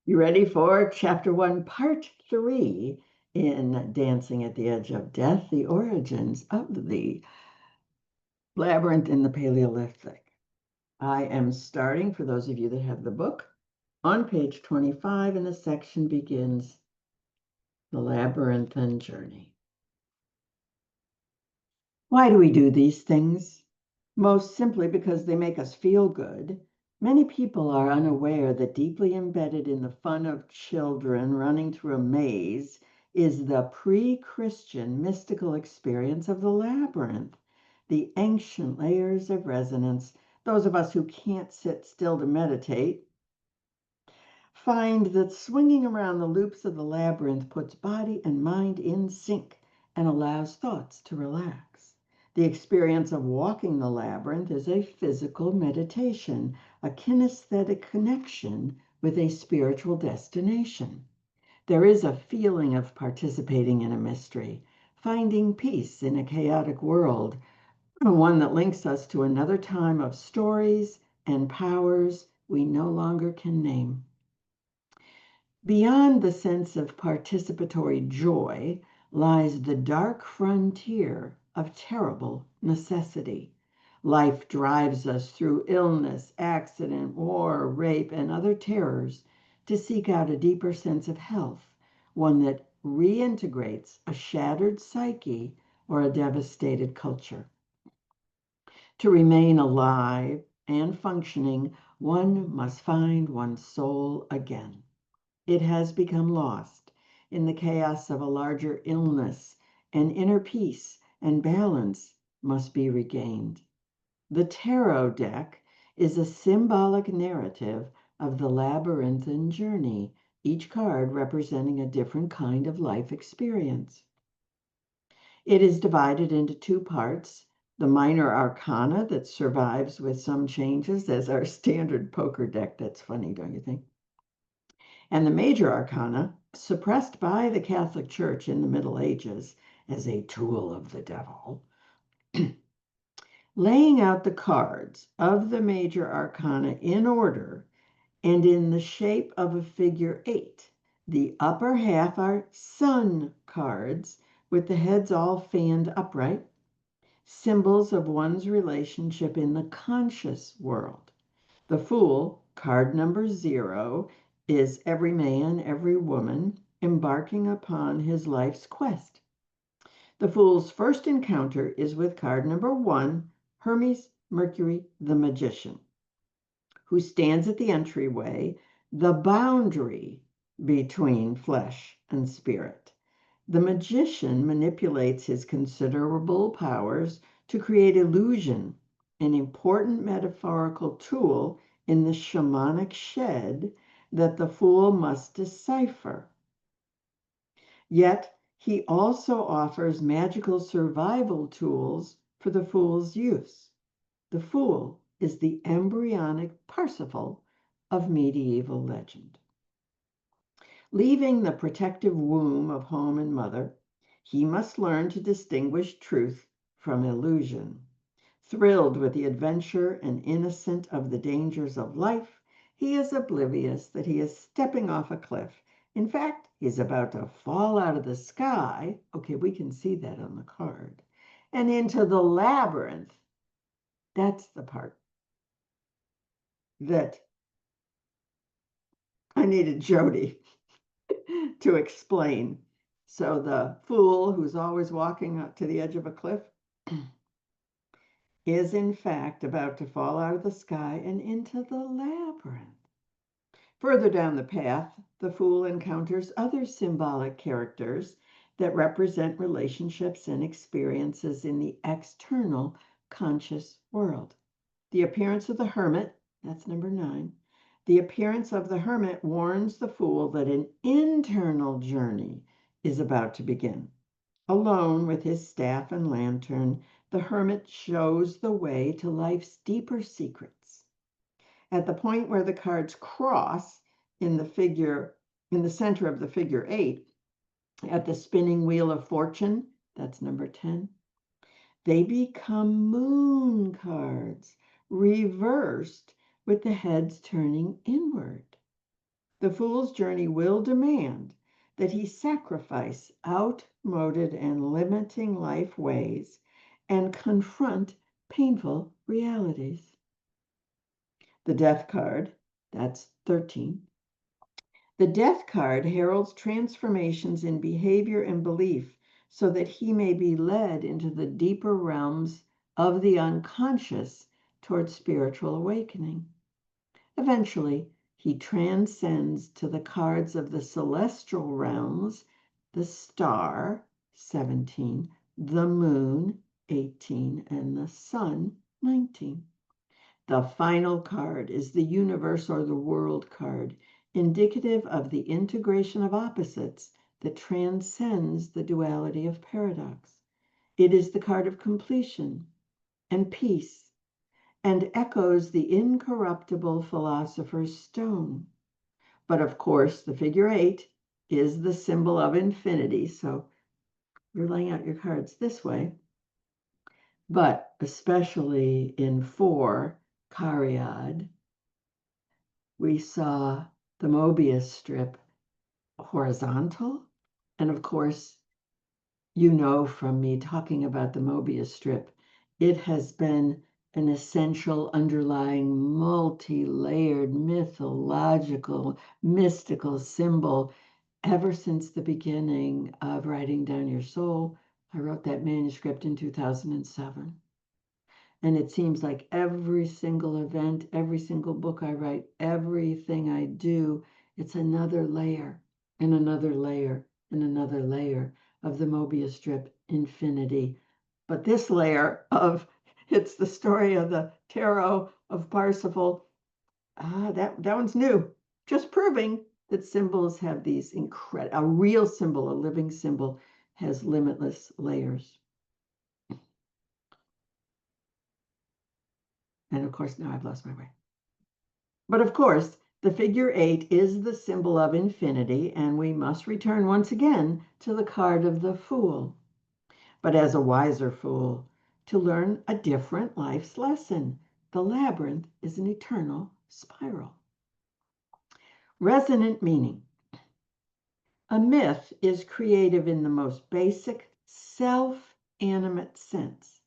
You ready for chapter 1, part 3 in Dancing at the Edge of Death, the origins of the labyrinth in the Paleolithic? I am starting, for those of you that have the book, on page 25, and the section begins The Labyrinthine Journey. Why do we do these things? Most simply because they make us feel good. Many people are unaware that deeply embedded in the fun of children running through a maze is the pre-Christian mystical experience of the labyrinth, the ancient layers of resonance. Those of us who can't sit still to meditate find that swinging around the loops of the labyrinth puts body and mind in sync and allows thoughts to relax. The experience of walking the labyrinth is a physical meditation, a kinesthetic connection with a spiritual destination. There is a feeling of participating in a mystery, finding peace in a chaotic world, one that links us to another time of stories and powers we no longer can name. Beyond the sense of participatory joy lies the dark frontier of terrible necessity. Life drives us through illness, accident, war, rape, and other terrors to seek out a deeper sense of health, one that reintegrates a shattered psyche or a devastated culture. To remain alive and functioning, one must find one's soul again. It has become lost in the chaos of a larger illness, and inner peace and balance must be regained. The tarot deck is a symbolic narrative of the labyrinthine journey, each card representing a different kind of life experience. It is divided into two parts: the minor arcana that survives with some changes as our standard poker deck. That's funny, don't you think? And the major arcana, suppressed by the Catholic Church in the Middle Ages as a tool of the devil. Laying out the cards of the major arcana in order and in the shape of a figure 8. The upper half are sun cards with the heads all fanned upright, symbols of one's relationship in the conscious world. The Fool, card number 0, is every man, every woman embarking upon his life's quest. The Fool's first encounter is with card number 1, Hermes Mercury, the Magician, who stands at the entryway, the boundary between flesh and spirit. The magician manipulates his considerable powers to create illusion, an important metaphorical tool in the shamanic shed that the fool must decipher. Yet, he also offers magical survival tools for the fool's use. The fool is the embryonic Parsifal of medieval legend. Leaving the protective womb of home and mother, he must learn to distinguish truth from illusion. Thrilled with the adventure and innocent of the dangers of life, he is oblivious that he is stepping off a cliff. In fact, he's about to fall out of the sky. Okay, we can see that on the card. And into the labyrinth. That's the part that I needed Jody to explain. So the fool who's always walking up to the edge of a cliff is in fact about to fall out of the sky and into the labyrinth. Further down the path, the fool encounters other symbolic characters that represent relationships and experiences in the external conscious world. The appearance of the hermit, that's number 9. The appearance of the hermit warns the fool that an internal journey is about to begin. Alone with his staff and lantern, the hermit shows the way to life's deeper secrets. At the point where the cards cross in the center of the figure 8, at the spinning wheel of fortune, that's number 10, they become moon cards, reversed with the heads turning inward. The fool's journey will demand that he sacrifice outmoded and limiting life ways and confront painful realities. The death card, that's 13. The death card heralds transformations in behavior and belief so that he may be led into the deeper realms of the unconscious towards spiritual awakening. Eventually, he transcends to the cards of the celestial realms, the star, 17, the moon, 18, and the sun, 19. The final card is the universe or the world card, indicative of the integration of opposites that transcends the duality of paradox. It is the card of completion and peace and echoes the incorruptible philosopher's stone. But of course, the figure 8 is the symbol of infinity. So you're laying out your cards this way. But especially in 4, Cariad, we saw the Mobius strip horizontal. And of course, you know from me talking about the Mobius strip, it has been an essential underlying multi-layered mythological mystical symbol ever since the beginning of Writing Down Your Soul. I wrote that manuscript in 2007. And it seems like every single event, every single book I write, everything I do, it's another layer and another layer and another layer of the Mobius strip infinity. But this layer of it's the story of the tarot of Parsifal, that one's new. Just proving that symbols have these incredible, a real symbol, a living symbol has limitless layers. And of course, now I've lost my way. But of course, the figure 8 is the symbol of infinity, and we must return once again to the card of the fool. But as a wiser fool, to learn a different life's lesson. The labyrinth is an eternal spiral. Resonant meaning. A myth is creative in the most basic, self-animate sense.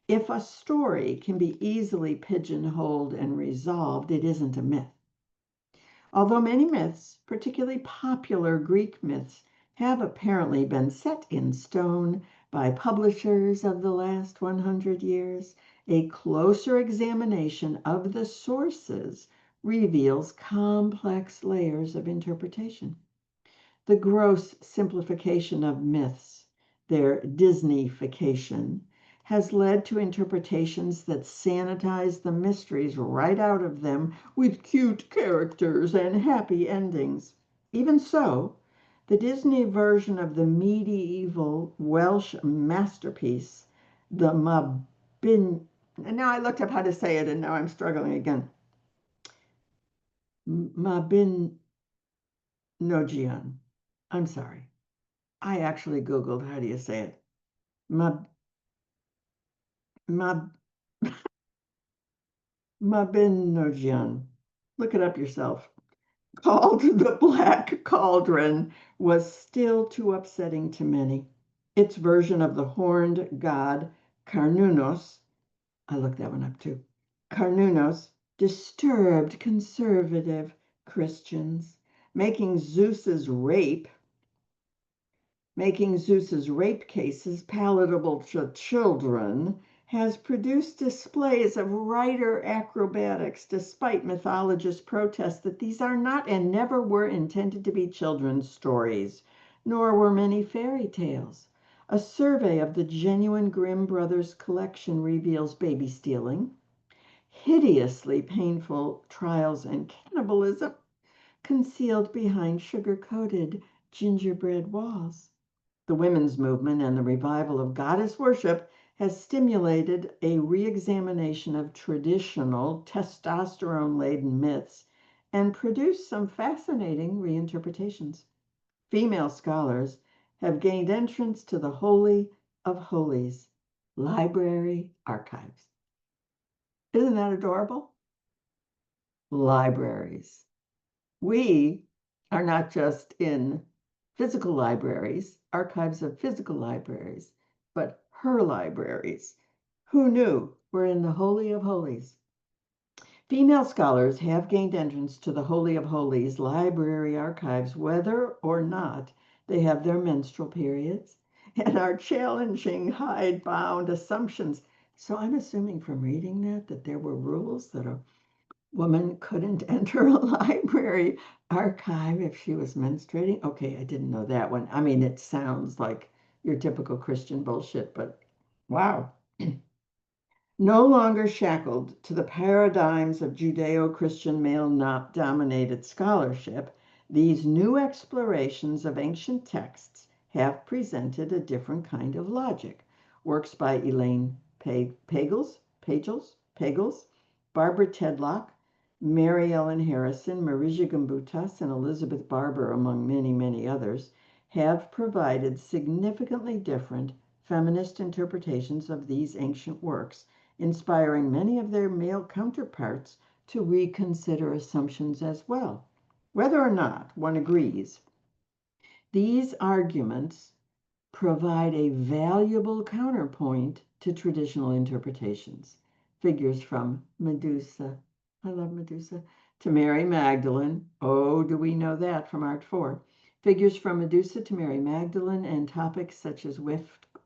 If a story can be easily pigeonholed and resolved, it isn't a myth. Although many myths, particularly popular Greek myths, have apparently been set in stone by publishers of the last 100 years, a closer examination of the sources reveals complex layers of interpretation. The gross simplification of myths, their Disneyfication, has led to interpretations that sanitize the mysteries right out of them with cute characters and happy endings. Even so, the Disney version of the medieval Welsh masterpiece, the Mabin, and now I looked up how to say it and now I'm struggling again. Mabinogion. I'm sorry. I actually Googled how do you say it. Mab, Mab, Mabinogion. Look it up yourself. Called the Black Cauldron was still too upsetting to many. Its version of the horned god Carnunos, I looked that one up too. Carnunos disturbed conservative Christians, making Zeus's rape cases palatable to children, has produced displays of writer acrobatics despite mythologists' protests that these are not and never were intended to be children's stories, nor were many fairy tales. A survey of the genuine Grimm Brothers collection reveals baby stealing, hideously painful trials and cannibalism concealed behind sugar-coated gingerbread walls. The women's movement and the revival of goddess worship has stimulated a re-examination of traditional testosterone-laden myths and produced some fascinating reinterpretations. Female scholars have gained entrance to the Holy of Holies, library archives. Isn't that adorable? Libraries. We are not just in physical libraries, archives of physical libraries, but her libraries. Who knew we're in the Holy of Holies? Female scholars have gained entrance to the Holy of Holies library archives, whether or not they have their menstrual periods, and are challenging hidebound assumptions. So I'm assuming from reading that there were rules that a woman couldn't enter a library archive if she was menstruating. Okay, I didn't know that one. I mean, it sounds like your typical Christian bullshit, but wow. No longer shackled to the paradigms of Judeo-Christian male-dominated scholarship, these new explorations of ancient texts have presented a different kind of logic. Works by Elaine Pagels, Barbara Tedlock, Mary Ellen Harrison, Marija Gimbutas, and Elizabeth Barber, among many, many others, have provided significantly different feminist interpretations of these ancient works, inspiring many of their male counterparts to reconsider assumptions as well. Whether or not one agrees, these arguments provide a valuable counterpoint to traditional interpretations. Figures from Medusa, I love Medusa, to Mary Magdalene. Oh, do we know that from Art 4? Figures from Medusa to Mary Magdalene and topics such as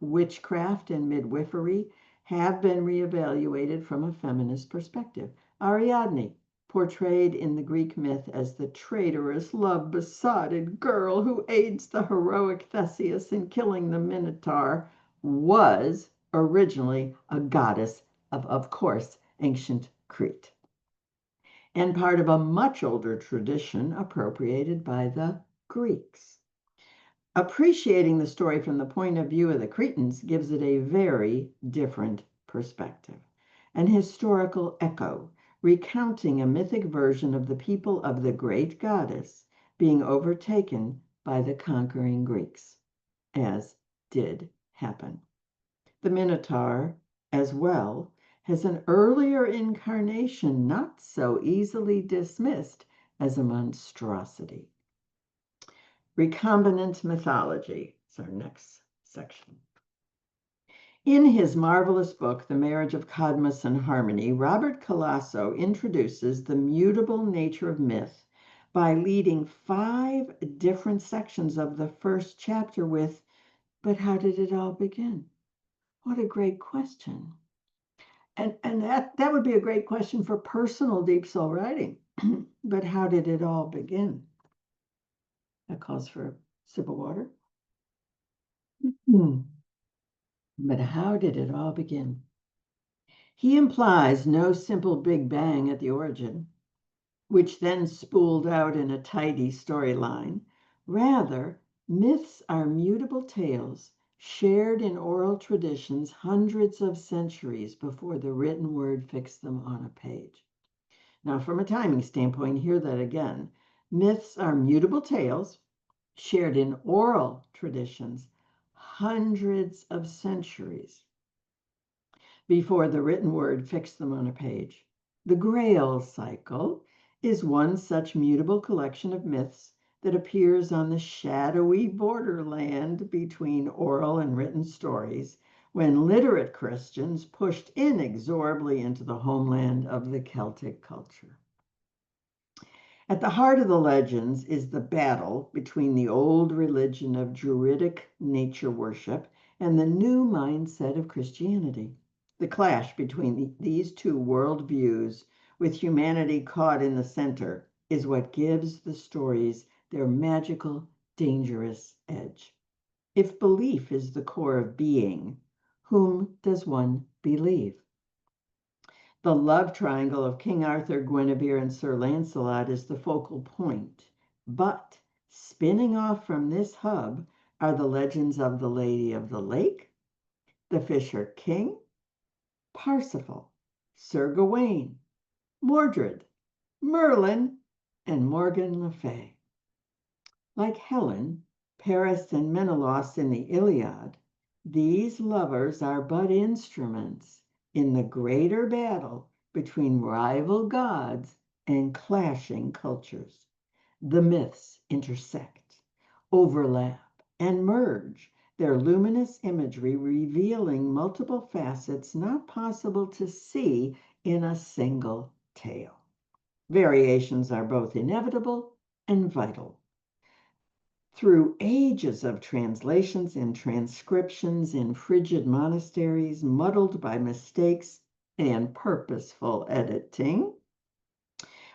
witchcraft and midwifery have been reevaluated from a feminist perspective. Ariadne, portrayed in the Greek myth as the traitorous, love-besotted girl who aids the heroic Theseus in killing the Minotaur, was originally a goddess of course, ancient Crete, and part of a much older tradition appropriated by the Greeks. Appreciating the story from the point of view of the Cretans gives it a very different perspective, an historical echo, recounting a mythic version of the people of the great goddess being overtaken by the conquering Greeks, as did happen. The Minotaur, as well, has an earlier incarnation not so easily dismissed as a monstrosity. Recombinant mythology is our next section. In his marvelous book, The Marriage of Cadmus and Harmony, Robert Colasso introduces the mutable nature of myth by leading 5 different sections of the first chapter with, but how did it all begin? What a great question. And that would be a great question for personal deep soul writing. But how did it all begin? That calls for a sip of water. But how did it all begin? He implies no simple Big Bang at the origin, which then spooled out in a tidy storyline. Rather, myths are mutable tales shared in oral traditions hundreds of centuries before the written word fixed them on a page. Now, from a timing standpoint, hear that again. Myths are mutable tales shared in oral traditions hundreds of centuries before the written word fixed them on a page. The Grail cycle is one such mutable collection of myths that appears on the shadowy borderland between oral and written stories when literate Christians pushed inexorably into the homeland of the Celtic culture. At the heart of the legends is the battle between the old religion of Druidic nature worship and the new mindset of Christianity. The clash between these two worldviews, with humanity caught in the center, is what gives the stories their magical, dangerous edge. If belief is the core of being, whom does one believe? The love triangle of King Arthur, Guinevere, and Sir Lancelot is the focal point. But spinning off from this hub are the legends of the Lady of the Lake, the Fisher King, Parsifal, Sir Gawain, Mordred, Merlin, and Morgan Le Fay. Like Helen, Paris, and Menelaus in the Iliad, these lovers are but instruments in the greater battle between rival gods and clashing cultures. The myths intersect, overlap, and merge, their luminous imagery revealing multiple facets not possible to see in a single tale. Variations are both inevitable and vital. Through ages of translations and transcriptions in frigid monasteries, muddled by mistakes and purposeful editing,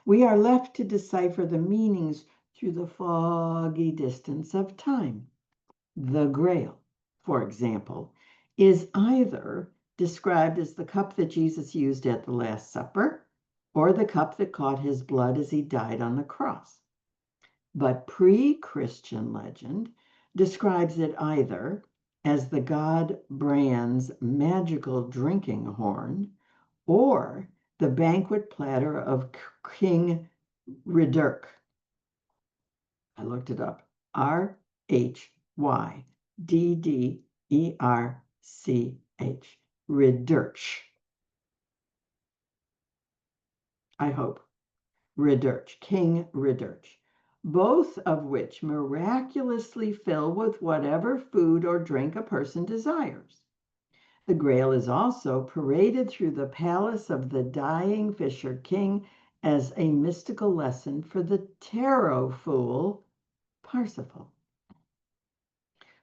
we are left to decipher the meanings through the foggy distance of time. The Grail, for example, is either described as the cup that Jesus used at the Last Supper or the cup that caught his blood as he died on the cross. But pre-Christian legend describes it either as the god Bran's magical drinking horn or the banquet platter of King Rhydderch. I looked it up. Rhyddderch. Rhydderch. I hope. Rhydderch. King Rhydderch. Both of which miraculously fill with whatever food or drink a person desires. The Grail is also paraded through the palace of the dying Fisher King as a mystical lesson for the tarot fool Parsifal,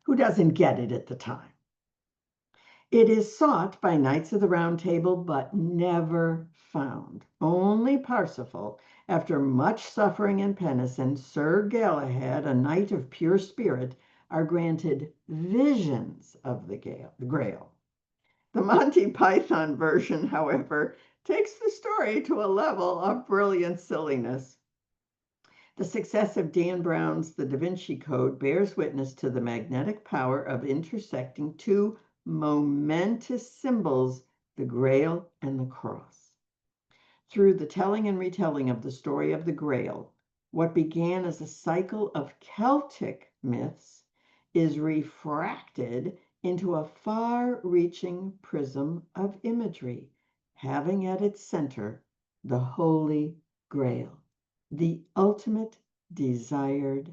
who doesn't get it at the time. It is sought by Knights of the Round Table, but never found. Only Parsifal, after much suffering and penance, and Sir Galahad, a knight of pure spirit, are granted visions of the Grail. The Monty Python version, however, takes the story to a level of brilliant silliness. The success of Dan Brown's The Da Vinci Code bears witness to the magnetic power of intersecting two momentous symbols, the Grail and the Cross. Through the telling and retelling of the story of the Grail, what began as a cycle of Celtic myths is refracted into a far-reaching prism of imagery, having at its center the Holy Grail, the ultimate desired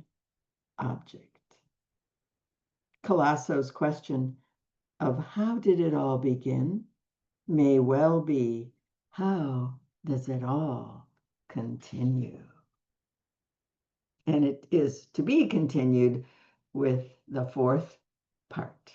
object. Colasso's question of how did it all begin may well be, how does it all continue? And it is to be continued with the fourth part.